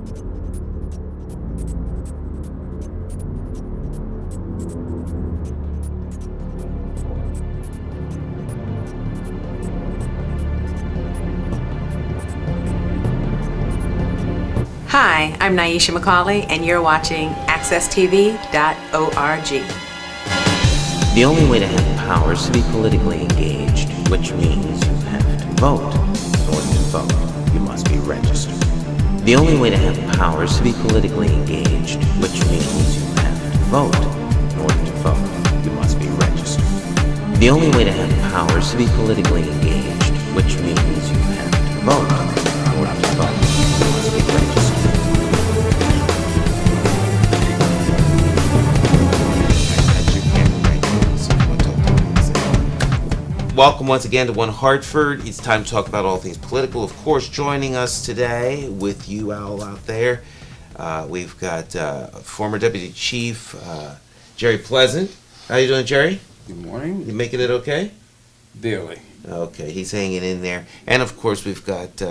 Hi, I'm Naisha McCauley, and you're watching AccessTV.org. The only way to have power is to be politically engaged, which means you have to vote. In order to vote, you must be registered. The only way to have power is to be politically engaged, which means you have to vote. In order to vote, you must be registered. The only way to have power is to be politically engaged, which means you have to vote. In order to vote, you must be registered. Welcome once again to One Hartford. It's time to talk about all things political. Of course, joining us today with you all out there, we've got former Deputy Chief Gerry Pleasent. How you doing, Gerry? Good morning. You making it okay? Barely. Okay, he's hanging in there. And of course, we've got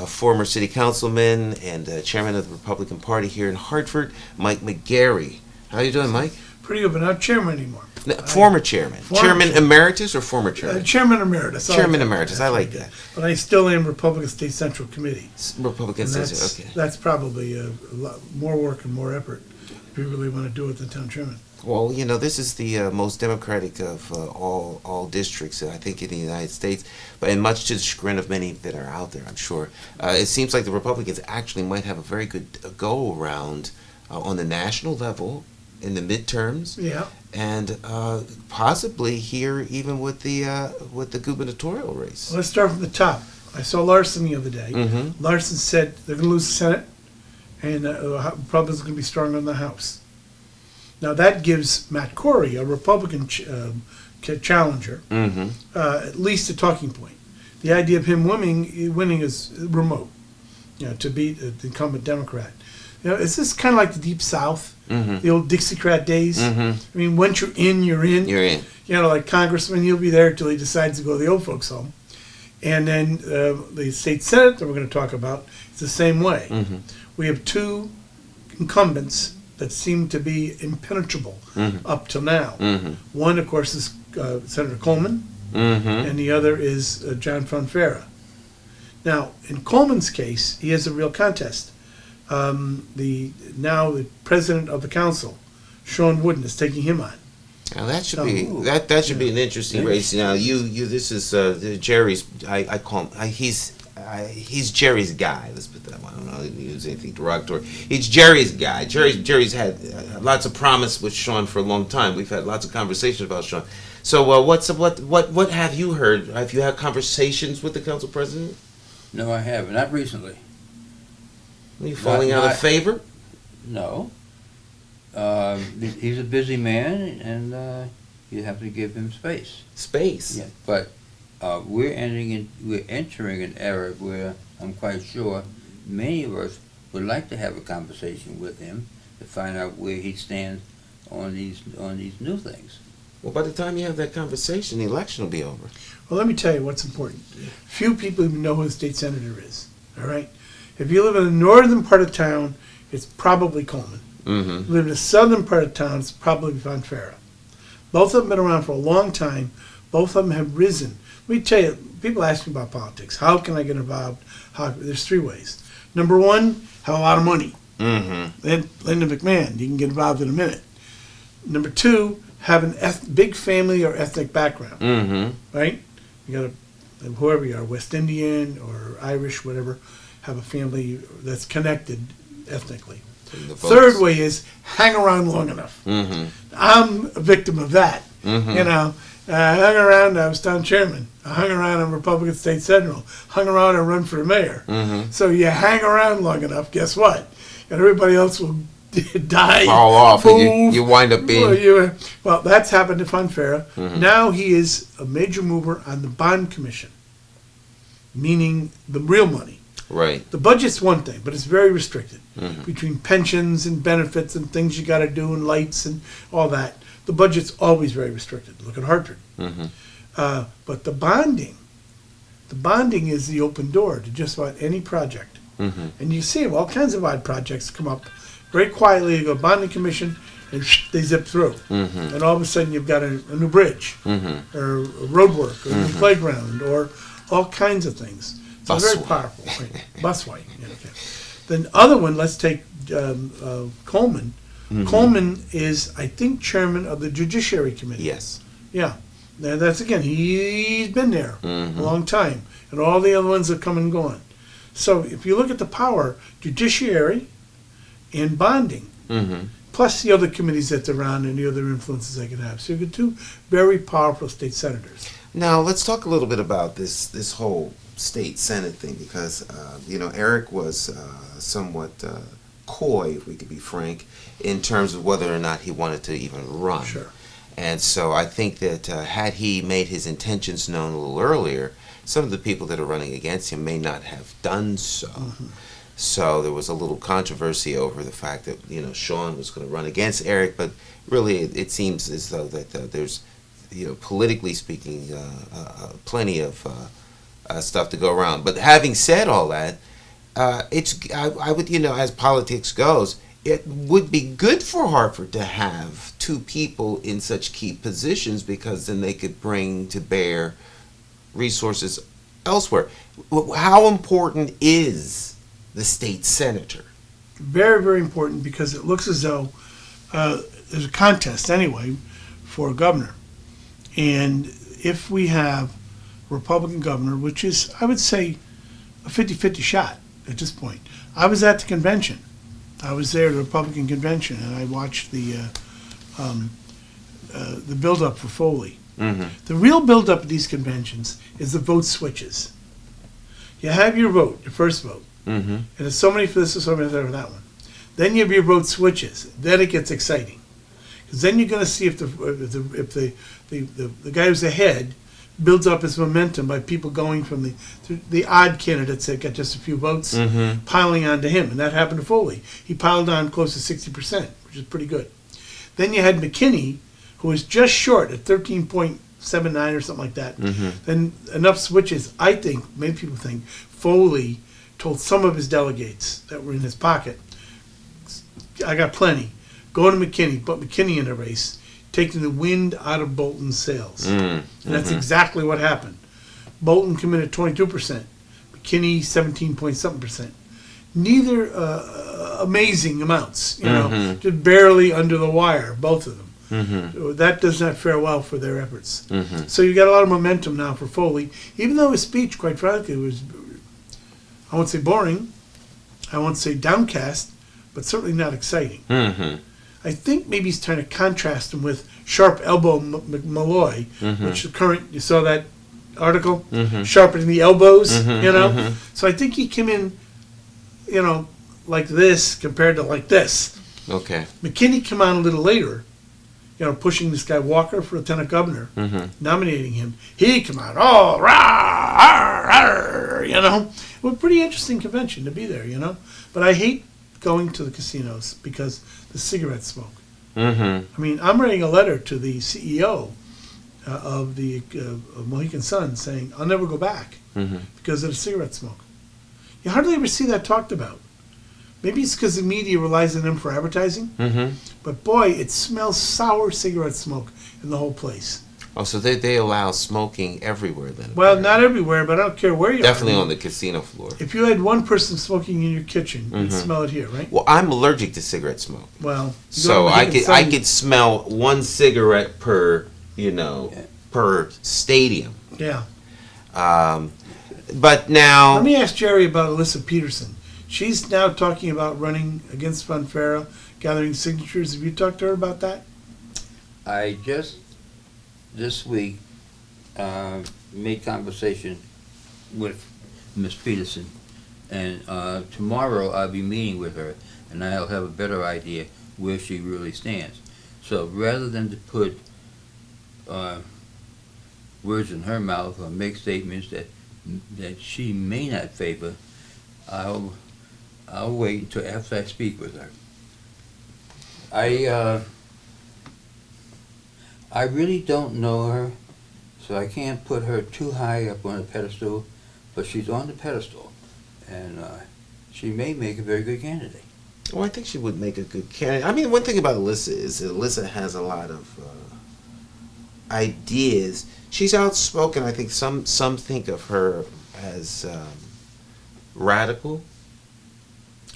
former City Councilman and Chairman of the Republican Party here in Hartford, Mike McGarry. How you doing, Mike? Pretty good, but not chairman anymore. No, former chairman. Chairman emeritus or former chairman? Chairman emeritus. Chairman emeritus. I like that. But I still am Republican State Central Committee. Republican State. Okay. That's probably a lot more work and more effort if you really want to do it than town chairman. Well, you know, this is the most democratic of all districts, I think, in the United States, but and much to the chagrin of many that are out there, I'm sure. It seems like the Republicans actually might have a very good go-around on the national level in the midterms, Yeah. and possibly here even with the gubernatorial race. Let's start from the top. I saw Larson the other day. Mm-hmm. Larson said they're going to lose the Senate, and Republicans are going to be strong on the House. Now that gives Matt Corey, a Republican challenger, Mm-hmm. At least a talking point. The idea of him winning is remote, to beat the incumbent Democrat. Is this kind of like the Deep South, Mm-hmm. the old Dixiecrat days? Mm-hmm. I mean, once you're in, you're in. You're in. Like Congressman, you'll be there till he decides to go to the old folks' home. And then the state Senate that we're going to talk about is the same way. Mm-hmm. We have two incumbents that seem to be impenetrable Mm-hmm. up till now. Mm-hmm. One, of course, is Senator Coleman, Mm-hmm. and the other is John Fonfara. Now, in Coleman's case, he has a real contest. The president of the council, Sean Wooden, is taking him on. Now that should be that should be an interesting race. Now this is Jerry's. I call him. He's Jerry's guy. Let's put that one. I don't know if he use anything derogatory. He's Jerry's guy. Jerry's had lots of promise with Sean for a long time. We've had lots of conversations about Sean. So what have you heard? Have you had conversations with the council president? No, I haven't. Not recently. Are you falling out of favor? No. He's a busy man, and you have to give him space. Space. Yeah, but we're entering an era where I'm quite sure many of us would like to have a conversation with him to find out where he stands on these new things. Well, by the time you have that conversation, the election will be over. Well, let me tell you what's important. Few people even know who the state senator is, all right? If you live in the northern part of town, it's probably Coleman. Mm-hmm. If you live in the southern part of town, it's probably Fonfara. Both of them have been around for a long time. Both of them have risen. Let me tell you, people ask me about politics. How can I get involved? There's three ways. Number one, have a lot of money. Mm-hmm. Then Linda McMahon, you can get involved in a minute. Number two, have an big family or ethnic background, Mm-hmm. right? You got to, whoever you are, West Indian or Irish, whatever, have a family that's connected ethnically. Third way is hang around long enough. Mm-hmm. I'm a victim of that. Mm-hmm. I hung around, I was town chairman. I hung around on Republican State Central. Hung around and run for the mayor. Mm-hmm. So you hang around long enough, guess what? And everybody else will die. Fall off, and you wind up being... Well, that's happened to Fonfara. Mm-hmm. Now he is a major mover on the bond commission, meaning the real money. Right. The budget's one thing, but it's very restricted Mm-hmm. between pensions and benefits and things you got to do and lights and all that. The budget's always very restricted. Look at Hartford. Mm-hmm. But the bonding is the open door to just about any project. And you see all kinds of odd projects come up very quietly. You go bonding commission, and they zip through. And all of a sudden you've got a new bridge, or road work, or a new playground, or all kinds of things. So very powerful. Right. Busway. Yeah, okay. Then other one, let's take Coleman. Coleman is, I think, chairman of the Judiciary Committee. Yes. Yeah. Now that's again, he's been there a long time, and all the other ones have come and gone. So if you look at the power, judiciary and bonding, plus the other committees that they're on and the other influences they can have. So you get two very powerful state senators. Now let's talk a little bit about this whole state senate thing, because Eric was somewhat coy, if we could be frank, in terms of whether or not he wanted to even run. Sure. And so I think that had he made his intentions known a little earlier, some of the people that are running against him may not have done so. So there was a little controversy over the fact that Sean was going to run against Eric, but really it seems as though that there's politically speaking plenty of stuff to go around. But having said all that, I would as politics goes, it would be good for Hartford to have two people in such key positions, because then they could bring to bear resources elsewhere. How important is the state senator? Very, very important, because it looks as though there's a contest anyway for governor. And if we have a Republican governor, which is, I would say, a 50-50 shot at this point. I was at the convention. I was there at the Republican convention, and I watched the build-up for Foley. The real build-up at these conventions is the vote switches. You have your vote, your first vote, and it's so many for this or so many for that one. Then you have your vote switches. Then it gets exciting, because then you're going to see if the guy who's ahead builds up his momentum by people going from the odd candidates that got just a few votes, piling on to him. And that happened to Foley. He piled on close to 60%, which is pretty good. Then you had McKinney, who was just short at 13.79 or something like that. Then enough switches, I think, many people think, Foley told some of his delegates that were in his pocket, I got plenty. Go to McKinney, put McKinney in a race, taking the wind out of Bolton's sails. And that's exactly what happened. Bolton came in at 22%, McKinney 17 point something percent. Neither amazing amounts, just barely under the wire, both of them. So that does not fare well for their efforts. So you got a lot of momentum now for Foley, even though his speech, quite frankly, was, I won't say boring, I won't say downcast, but certainly not exciting. I think maybe he's trying to contrast him with Sharp Elbow Malloy, which the current, you saw that article? Sharpening the elbows, So I think he came in, like this compared to like this. Okay. McKinney came on a little later, pushing this guy Walker for lieutenant governor, nominating him. He came out, oh, rah, rah, rah, It was a pretty interesting convention to be there, But I hate going to the casinos because the cigarette smoke. I mean, I'm writing a letter to the CEO of the Mohegan Sun saying, I'll never go back because of the cigarette smoke. You hardly ever see that talked about. Maybe it's because the media relies on them for advertising, but boy, it smells sour cigarette smoke in the whole place. Oh, so they allow smoking everywhere then? Well, not everywhere, but I don't care where you Definitely are. on the casino floor. If you had one person smoking in your kitchen, you'd smell it here, right? Well, I'm allergic to cigarette smoke. Well, so I could smell one cigarette per per stadium. Yeah. But now, let me ask Gerry about Alyssa Peterson. She's now talking about running against Fonfara, gathering signatures. Have you talked to her about that? I just this week made conversation with Miss Peterson, and tomorrow I'll be meeting with her, and I'll have a better idea where she really stands. So rather than to put words in her mouth or make statements that she may not favor, I'll wait until after I speak with her. I really don't know her, so I can't put her too high up on a pedestal, but she's on the pedestal, and she may make a very good candidate. Well, I think she would make a good candidate. I mean, one thing about Alyssa is that Alyssa has a lot of ideas. She's outspoken. I think some think of her as radical.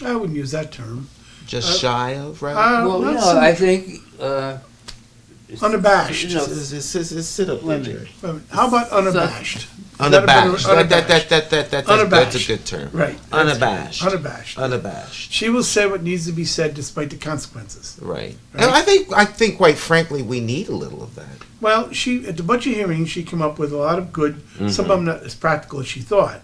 I wouldn't use that term. Just shy of radical. Well, not so- I think Unabashed. You know, Sit up there, Jerry. How about unabashed? Unabashed. Unabashed. That's Unabashed. a good term. Right. Unabashed. Unabashed. Unabashed. She will say what needs to be said despite the consequences. Right. Right. And I think, quite frankly, we need a little of that. Well, at the budget hearing, she came up with a lot of good, some of them not as practical as she thought,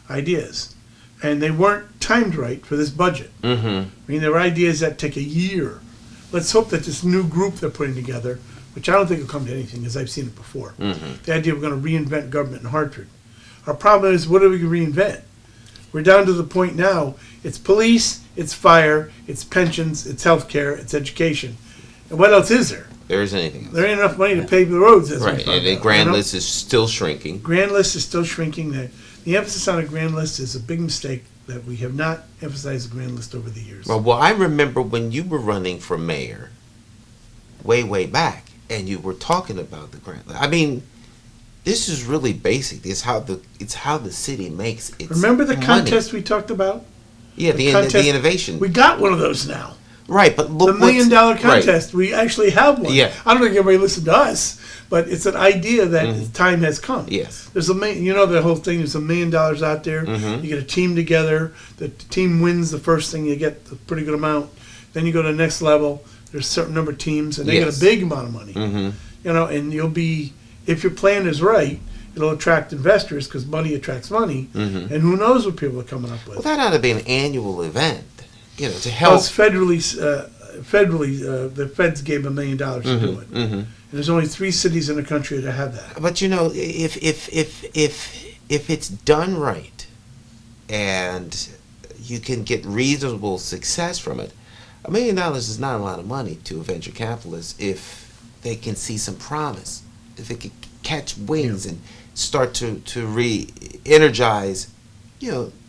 ideas. And they weren't timed right for this budget. Mm-hmm. I mean, there were ideas that take a year. Let's hope that this new group they're putting together, which I don't think will come to anything, as I've seen it before. Mm-hmm. The idea we're going to reinvent government in Hartford. Our problem is, what do we reinvent? We're down to the point now, it's police, it's fire, it's pensions, it's healthcare, it's education. And what else is there? There isn't anything else. There ain't enough money to pave the roads. As Right. we found And the out, grand you know? list is still shrinking. Grand list is still shrinking. The emphasis on a grand list is a big mistake that we have not emphasized the grand list over the years. Well, I remember when you were running for mayor, way back, and you were talking about the grand list. I mean, this is really basic. It's how the city makes its Remember the money. contest we talked about? Yeah, the contest- innovation. We got one of those now. Right, but look, The $1 million right. contest. We actually have one. Yeah. I don't think everybody listened to us, but it's an idea that time has come. Yes. There's the whole thing. There's $1 million out there. Mhm. You get a team together. The team wins the first thing. You get a pretty good amount. Then you go to the next level. There's a certain number of teams, and they Yes. get a big amount of money. Mm-hmm. And you'll be, if your plan is right, it'll attract investors because money attracts money. Mhm. And who knows what people are coming up with. Well, that ought to be an annual event, to Well, help. it's federally, the feds gave $1 million to do it. Mm-hmm. And there's only 3 cities in the country that have that. But if it's done right, and you can get reasonable success from it, $1 million is not a lot of money to a venture capitalist if they can see some promise, if it can catch wings and start to re-energize,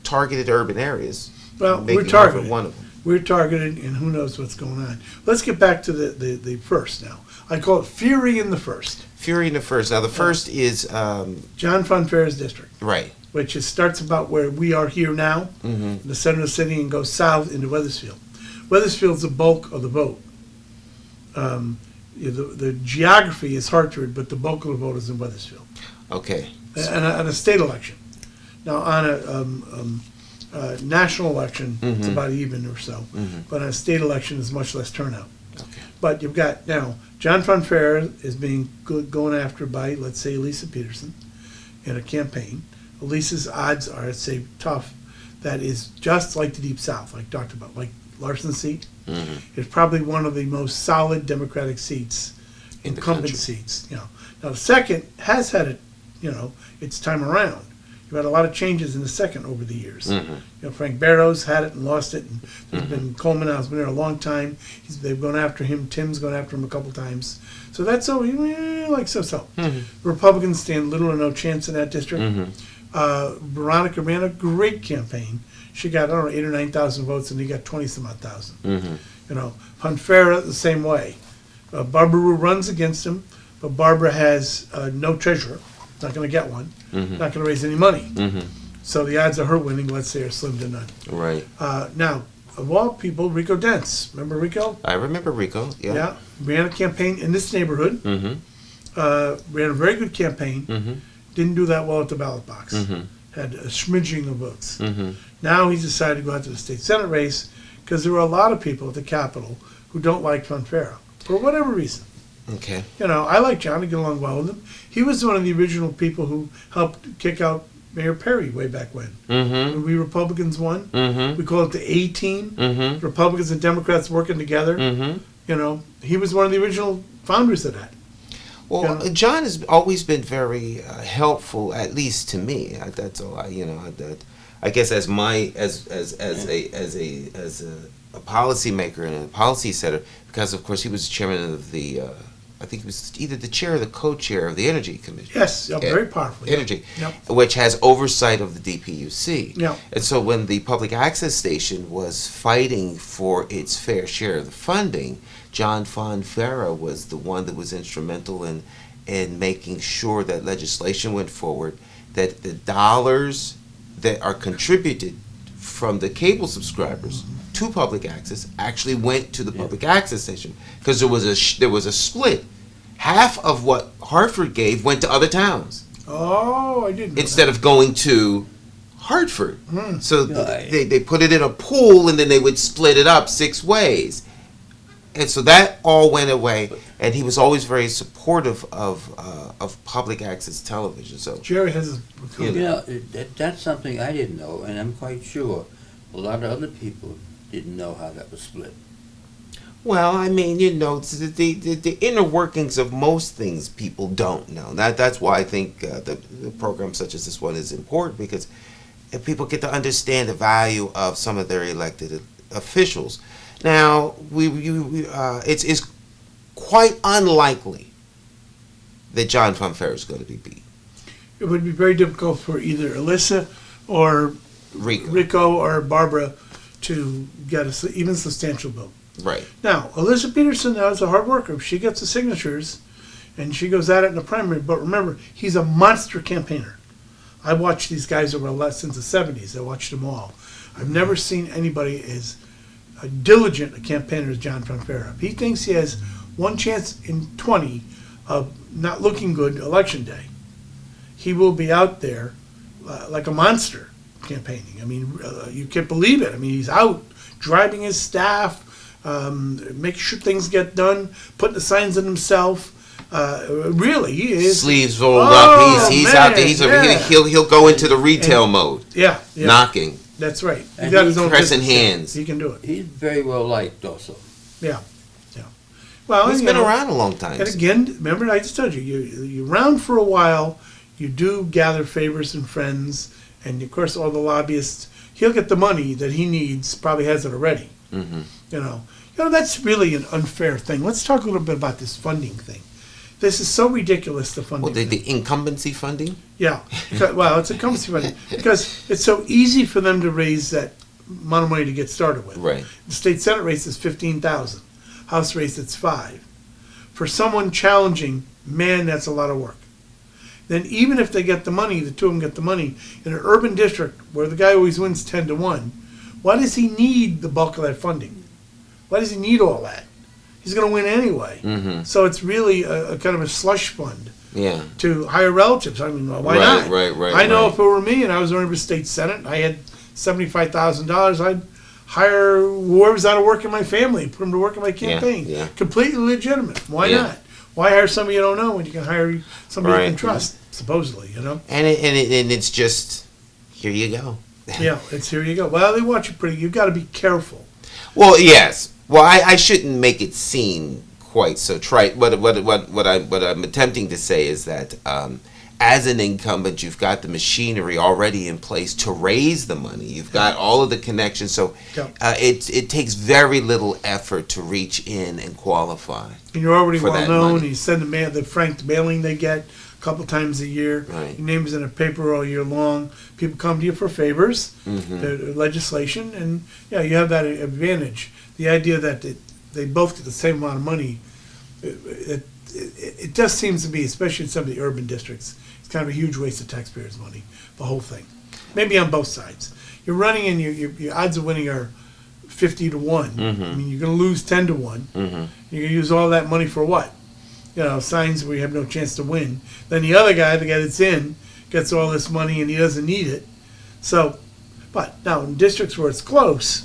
targeted urban areas. Well, making we're targeted. Hartford one of them. We're targeted, and who knows what's going on. Let's get back to the first now. I call it Fury in the First. Fury in the First. Now the first is John Funfair's district, right. which starts about where we are here now, Mm-hmm. in the center of the city, and goes south into Weathersfield. Weathersfield's the bulk of the vote. The geography is Hartford, but the bulk of the vote is in Weathersfield. Okay. On a state election. Now, on a national election, it's Mhm. about even or so. Mhm. But on a state election, it's much less turnout. Okay. But you've got now John Funfair is being going after by, let's say, Lisa Peterson in a campaign. Lisa's odds are, I'd say, tough. That is just like the Deep South, like talked about, like Larson's seat. Mm-hmm. It's probably one of the most solid Democratic seats, In the incumbent country. seats. Now the second has had it, its time around. You've had a lot of changes in the second over the years. Mhm. Frank Barrow's had it and lost it, and there's been Coleman has been there a long time. They've gone after him. Tim's gone after him a couple times. So that's like so. Mhm. Republicans stand little or no chance in that district. Mhm. Veronica ran a great campaign. She got 8,000 or 9,000 votes, and he got 20-some odd thousand. Mhm. Funfair the same way. Barbara Rue runs against him, but Barbara has no treasurer. Not going to get one. Mhm. Not going to raise any money. Mhm. So the odds of her winning, let's say, are slim to none. Right. Now, of all people, Rico Dents. Remember Rico? I remember Rico. Yeah. Ran a campaign in this neighborhood. Mm-hmm. Ran a very good campaign. Mm-hmm. Didn't do that well at the ballot box. Mm-hmm. Had a smidging of votes. Mm-hmm. Now he's decided to go out to the state senate race because there were a lot of people at the Capitol who don't like Funfair for whatever reason. Okay. I like John. I get along well with him. He was one of the original people who helped kick out Mayor Perry way back when. Mm-hmm. When we Republicans won, Mm-hmm. we call it the A team. Mm-hmm. Republicans and Democrats working together. Mm-hmm. He was one of the original founders of that. Well, Yeah. John has always been very helpful, at least to me. That's all. I guess as a policymaker and a policy setter, because of course he was chairman of the I think he was either the chair or the co-chair of the Energy Commission. Yes, very powerful. Energy, Yep. which has oversight of the DPUC. Yep. And so when the public access station was fighting for its fair share of the funding, John Fonfara was the one that was instrumental in making sure that legislation went forward, that the dollars that are contributed from the cable subscribers to public access actually went to the public access station, because there was a split. Half of what Hartford gave went to other towns. Oh, I didn't know instead that. of going to Hartford. So Right. they put it in a pool, and then they would split it up 6 ways. And so that all went away, and he was always very supportive of public access television. So Gerry has a That's something I didn't know, and I'm quite sure a lot of other people didn't know how that was split. well, I mean, you know, it's the inner workings of most things people don't know. That's why I think the program such as this one is important, because if people get to understand the value of some of their elected officials. Now, it's quite unlikely that John Fonfara is going to be beat. It would be very difficult for either Alyssa or Rico. or Barbara to get a even substantial vote. Right. Now, Alyssa Peterson now is a hard worker. She gets the signatures, and she goes at it in the primary. But remember, he's a monster campaigner. I watched these guys over since the 70s. I watched them all. I've never seen anybody as diligent a campaigner as John Fonfara. If he thinks he has one chance in 20 of not looking good election day, he will be out there like a monster campaigning. I mean, you can't believe it. I mean, he's out driving his staff, making sure things get done, putting the signs in himself. Really, he is. Sleeves rolled up. He's man, out there. He'll go into the retail mode. Yeah. Knocking. That's right. He's And got his own pressing business. hands. He can do it. He's very well liked also. Yeah. Well, He's you been know, around a long time. And again, remember I just told you, you're around for a while. You do gather favors and friends, and of course all the lobbyists. He'll get the money that he needs. Probably has it already. Mm-hmm. You know, that's really an unfair thing. Let's talk a little bit about this funding thing. This is so ridiculous. The funding. Well, thing. the incumbency funding. Yeah, well, it's a incumbency funding because it's so easy for them to raise that amount of money to get started with. Right. The state senate race is 15,000. House race it's 5. For someone challenging, man, that's a lot of work. Then even if they get the money, the two of them get the money in an urban district where the guy always wins 10-1. Why does he need the bulk of that funding? Why does he need all that? He's going to win anyway. Mm-hmm. So it's really a kind of a slush fund. Yeah. To hire relatives. I mean, why Right, not? right, I know right. if it were me and I was running for state senate and I had $75,000, I'd hire whoever's out of work in my family, put them to work in my campaign. yeah. Completely legitimate. Why Yeah. not? Why hire somebody you don't know when you can hire somebody you can Right. trust, supposedly, you know? And it's just, here you go. Yeah, it's here you go. Well, they watch you pretty. You've got to be careful. Well, yes. Well, I shouldn't make it seem quite so trite. What I'm attempting to say is that as an incumbent, you've got the machinery already in place to raise the money. You've got all of the connections, so Yeah. it takes very little effort to reach in and qualify. And you're already For well that known. money. You send the franked mailing they get a couple times a year. Right. Your name's in a paper all year long. People come to you for favors, Mhm. the legislation, and yeah, you have that advantage. The idea that they both get the same amount of money, it just seems to be, especially in some of the urban districts, it's kind of a huge waste of taxpayers' money, the whole thing. Maybe on both sides. You're running and your odds of winning are 50-1. Mhm. I mean, you're going to lose 10-1. Mm-hmm. You're going to use all that money for what? You know, signs where you have no chance to win. Then the other guy, the guy that's in, gets all this money and he doesn't need it. So, but now in districts where it's close,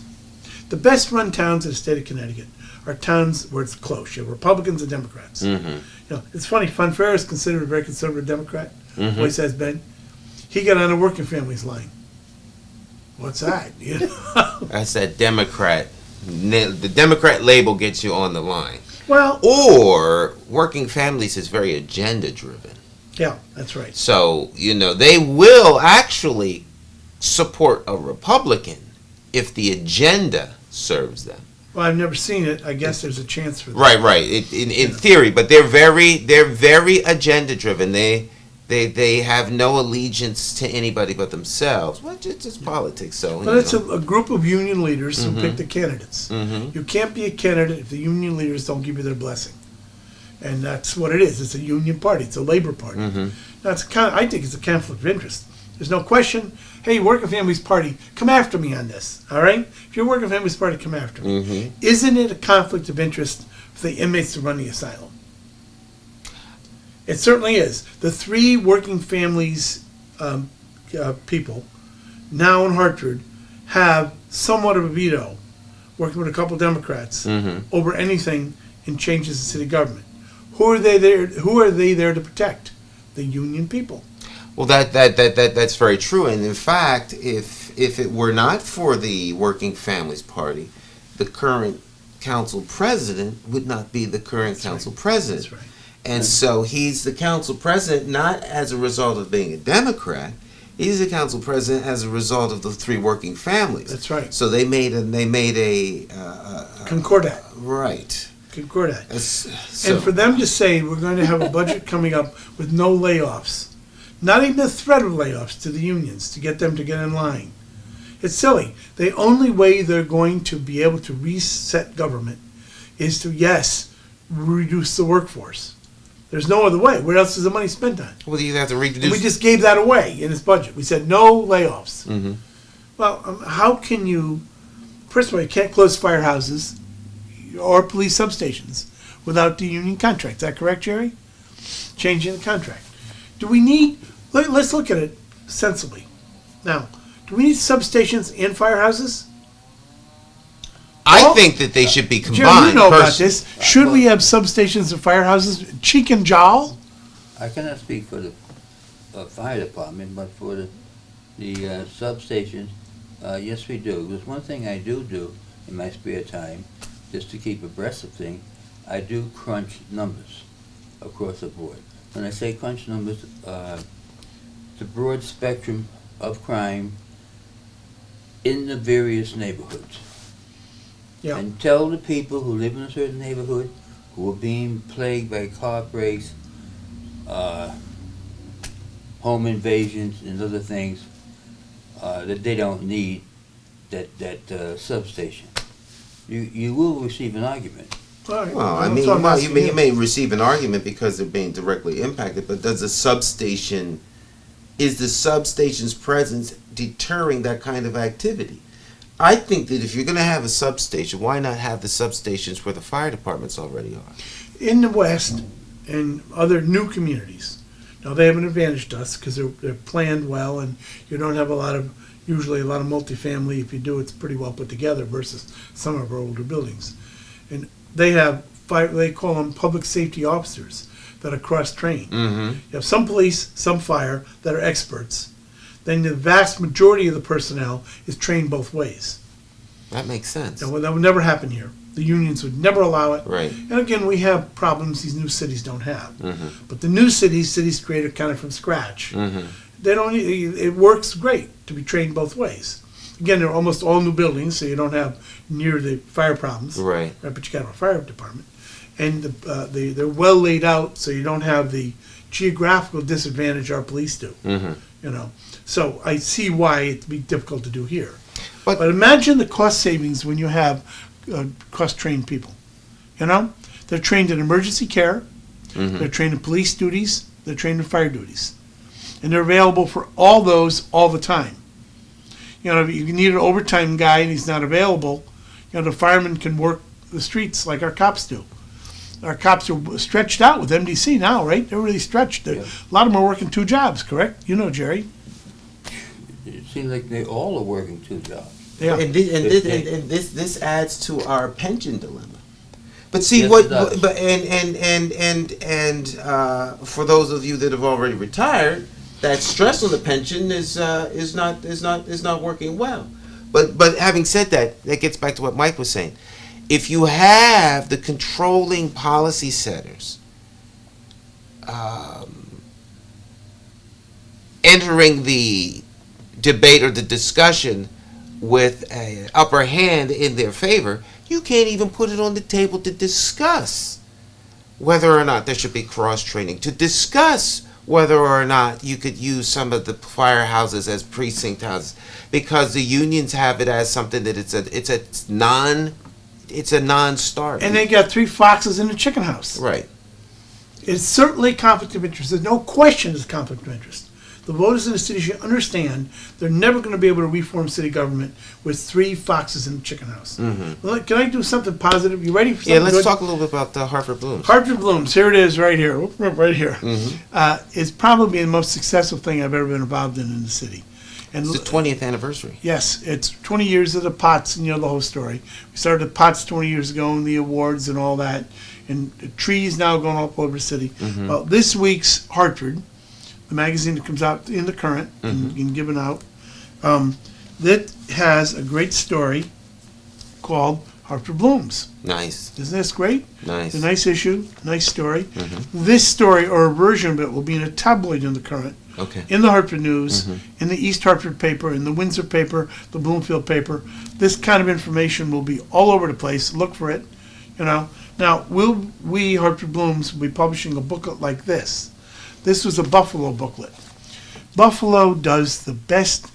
the best run towns in the state of Connecticut are towns where it's close. You have Republicans and Democrats. Mm-hmm. You know, it's funny, Fonfara is considered a very conservative Democrat, Mhm. always has been. He got on the working families line. What's that? You know? That's that Democrat. The Democrat label gets you on the line. Well, Or working families is very agenda driven. yeah, that's right. So, they will actually support a Republican if the agenda serves them. Well, I've never seen it. I guess there's a chance for that. Right. In theory, but they're very agenda driven. They have no allegiance to anybody but themselves. Well, it's just politics. So, But it's a group of union leaders who pick the candidates. Mhm. You can't be a candidate if the union leaders don't give you their blessing. And that's what it is. It's a union party. It's a labor party. That's I think it's a conflict of interest. There's no question. Hey, Working Families Party, come after me on this. All right? If you're Working Families Party, come after me. Isn't it a conflict of interest for the inmates to run the asylum? It certainly is. The 3 Working Families people now in Hartford have somewhat of a veto, working with a couple Democrats, over anything in changes in city government. Who are they there to protect? The union people. Well, that's very true. And in fact, if it were not for the Working Families Party, the current council president would not be the current council president. That's right. And so he's the council president not as a result of being a Democrat. He's the council president as a result of the 3 working families. That's right. So they made a Concordat. Right. Concordat. So, And for them to say we're going to have a budget coming up with no layoffs, not even a threat of layoffs to the unions to get them to get in line, it's silly. The only way they're going to be able to reset government is to, yes, reduce the workforce. There's no other way. What else is the money spent on? well, you have to reduce. And we just gave that away in this budget. We said no layoffs. Mhm. Well, how can you? First of all, you can't close firehouses or police substations without the union contract. Is that correct, Gerry? Changing the contract. Do we need? Let's look at it sensibly. Now, do we need substations and firehouses? I Well, think that they should be combined. Jerry, you know about this. Should we have substations and firehouses? Cheek and jowl? I cannot speak for the fire department, but for the substation, yes, we do. There's one thing I do in my spare time, just to keep abreast of things. I do crunch numbers across the board. When I say crunch numbers, the broad spectrum of crime in the various neighborhoods. Yeah. And tell the people who live in a certain neighborhood, who are being plagued by car breaks, home invasions, and other things, that they don't need that substation. You will receive an argument. All right. Well, I That's mean, what I'm asking you may receive an argument because they're being directly impacted, but is the substation's presence deterring that kind of activity? I think that if you're going to have a substation, why not have the substations where the fire departments already are? In the West and other new communities, now they have an advantage to us because they're planned well, and you don't have usually a lot of multifamily. If you do, it's pretty well put together versus some of our older buildings. And they have they call them public safety officers that are cross-trained. Mm-hmm. You have some police, some fire that are experts. Then the vast majority of the personnel is trained both ways. That makes sense. Now, that would never happen here. The unions would never allow it. Right. And again, we have problems these new cities don't have. Mm-hmm. But the new cities created kind of from scratch. Mm-hmm. They don't. It works great to be trained both ways. Again, they're almost all new buildings, so you don't have near the fire problems. Right. But you got a fire department, and they're well laid out, so you don't have the geographical disadvantage our police do. Mm-hmm. You know, so I see why it'd be difficult to do here. But Imagine the cost savings when you have cross-trained people. You know, they're trained in emergency care, mm-hmm. they're trained in police duties, they're trained in fire duties, and they're available for all those all the time. You know, if you need an overtime guy and he's not available, you know, the firemen can work the streets like our cops do. Our cops are stretched out with MDC now, right? They're really stretched. Yeah. A lot of them are working 2 jobs, correct? You know, Jerry. It seems like they all are working 2 jobs. Yeah. And this adds to our pension dilemma. But see Yes, what? it does. But and for those of you that have already retired, that stress on the pension is not working well. But having said that, that gets back to what Mike was saying. If you have the controlling policy setters entering the debate or the discussion with an upper hand in their favor, you can't even put it on the table to discuss whether or not there should be cross-training, to discuss whether or not you could use some of the firehouses as precinct houses, because the unions have it as something that it's a non-starter. And they got 3 foxes in a chicken house. Right. It's certainly conflict of interest. There's no question it's conflict of interest. The voters in the city should understand they're never going to be able to reform city government with 3 foxes in a chicken house. Well, can I do something positive? You ready for something? Yeah, let's good? talk a little bit about the Hartford Blooms. Hartford Blooms, here it is right here. Right here. It's probably the most successful thing I've ever been involved in the city. And It's the 20th anniversary. yes, it's 20 years of the Pots, and you know the whole story. We started the Pots 20 years ago, and the awards and all that, and the trees now going all over the city. Well, this week's Hartford, the magazine that comes out in the Current and given out, that has a great story called Hartford Blooms. Nice. Isn't this great? Nice. It's a nice issue, nice story. This story, or a version of it, will be in a tabloid in the Current, Okay. in the Hartford News, in the East Hartford paper, in the Windsor paper, the Bloomfield paper. This kind of information will be all over the place. Look for it, you know. Now, we, Hartford Blooms, will be publishing a booklet like this. This was a Buffalo booklet. Buffalo does the best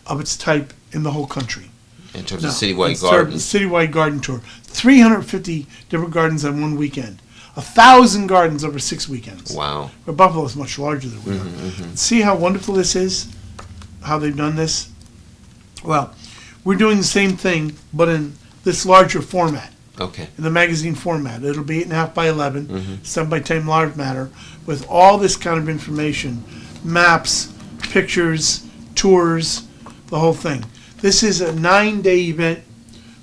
of its type in the whole country. In terms Now, of citywide it's sort of a gardens. Citywide garden tour. 350 different gardens on one weekend. 1,000 gardens over 6 weekends. Wow. But Buffalo is much larger than we are. See how wonderful this is? How they've done this? Well, we're doing the same thing, but in this larger format, Okay. in the magazine format. It'll be 8.5 by 11, 7 by 10 large matter, with all this kind of information, maps, pictures, tours, the whole thing. This is a 9-day event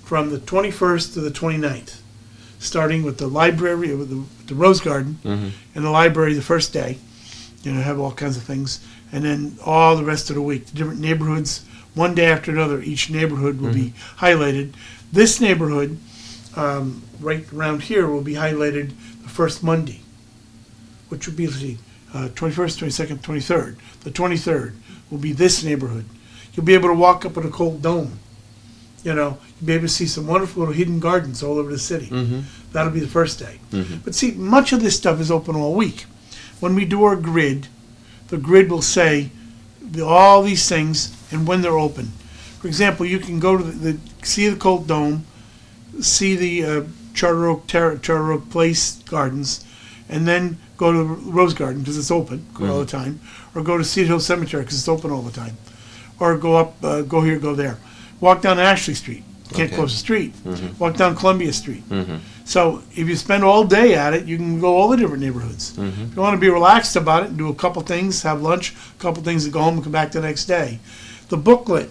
from the 21st to the 29th, starting with the library, with the Rose Garden, and the library the first day. You know, have all kinds of things, and then all the rest of the week, the different neighborhoods, one day after another. Each neighborhood will be highlighted. This neighborhood, right around here, will be highlighted the first Monday, which will be, let's see, 21st, 22nd, 23rd. The 23rd will be this neighborhood. You'll be able to walk up at a cold dome. You know, you'll be able to see some wonderful little hidden gardens all over the city. That'll be the first day. But see, much of this stuff is open all week. When we do our grid, the grid will say all these things and when they're open. For example, you can go to see the Colt Dome, see the Charter Oak Place Gardens, and then go to the Rose Garden because it's open all the time, or go to Cedar Hill Cemetery because it's open all the time, or go up, go here, go there. Walk down Ashley Street. Can't Okay. close the street. Walk down Columbia Street. So if you spend all day at it, you can go all the different neighborhoods. If you want to be relaxed about it and do a couple things, have lunch, a couple things, and go home and come back the next day. The booklet,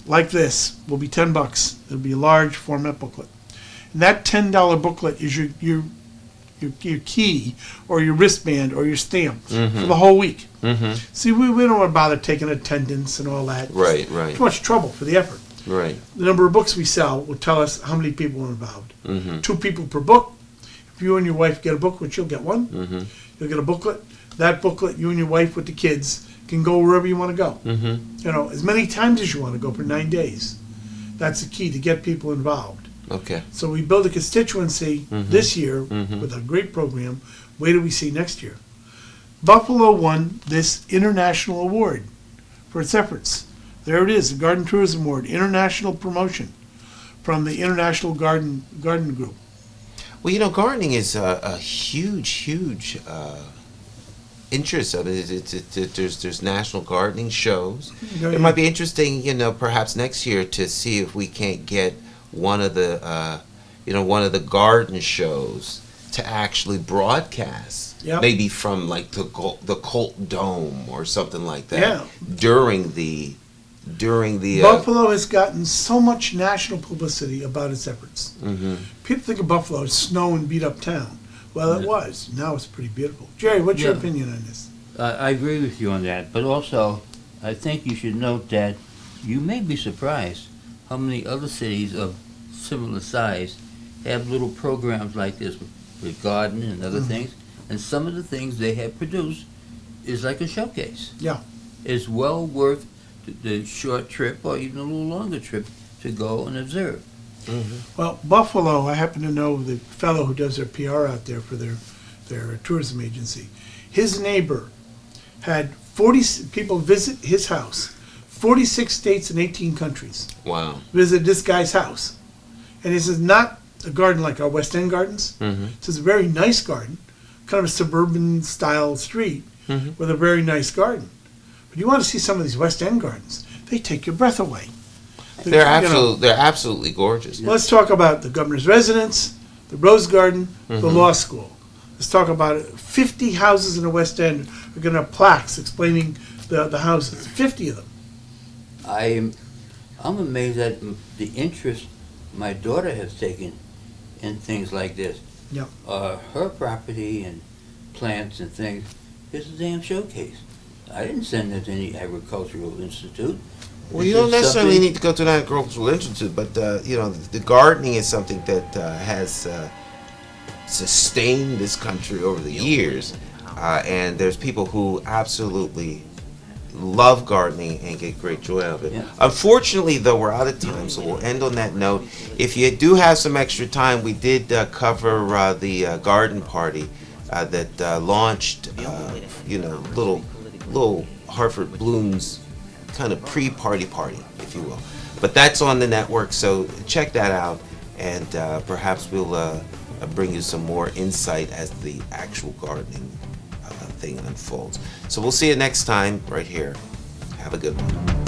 like this, will be $10. It'll be a large format booklet. And that $10 booklet is your key or your wristband or your stamp for the whole week. See, we don't want to bother taking attendance and all that. Right, right. Too much trouble for the effort. Right. The number of books we sell will tell us how many people are involved. 2 people per book. If you and your wife get a book, which you'll get one, you'll get a booklet. That booklet, you and your wife with the kids can go wherever you want to go. You know, as many times as you want to go for 9 days. That's the key, to get people involved. Okay. So we build a constituency this year with a great program. Wait till we see next year. Buffalo won this international award for its efforts. There it is, the Garden Tourism Award, international promotion from the International Garden Group. Well, you know, gardening is a huge interest of it. There's national gardening shows. It might be interesting, you know, perhaps next year to see if we can't get one of the garden shows to actually broadcast. Yep. Maybe from like the Colt Dome or something like that. Yeah. During the Buffalo has gotten so much national publicity about its efforts. People think of Buffalo as snow and beat up town. Well, it was. Now it's pretty beautiful. Jerry, what's your opinion on this? I agree with you on that, but also I think you should note that you may be surprised how many other cities of similar size have little programs like this with gardening and other things, and some of the things they have produced is like a showcase. Yeah. It's well worth the short trip or even a little longer trip to go and observe. Well, Buffalo, I happen to know the fellow who does their PR out there for their tourism agency. His neighbor had 40 people visit his house, 46 states and 18 countries. Wow. Visit this guy's house. And this is not a garden like our West End gardens. It's a very nice garden, kind of a suburban style street with a very nice garden. But you want to see some of these West End gardens, they take your breath away. They're absolutely gorgeous. Let's talk about the governor's residence, the Rose Garden, the law school. Let's talk about it. 50 houses in the West End are going to have plaques explaining the houses. 50 of them. I'm amazed at the interest my daughter has taken in things like this. Yeah. Her property and plants and things is a damn showcase. I didn't send her to any agricultural institute. Well, you don't necessarily need to go to an agricultural institute, but the gardening is something that has sustained this country over the years, and there's people who absolutely love gardening and get great joy out of it. Yeah. Unfortunately, though, we're out of time, so we'll end on that note. If you do have some extra time, we did cover the garden party that launched, little Hartford Blooms kind of pre-party, if you will. But that's on the network, so check that out, and perhaps we'll bring you some more insight as the actual gardening thing unfolds. So we'll see you next time right here. Have a good one.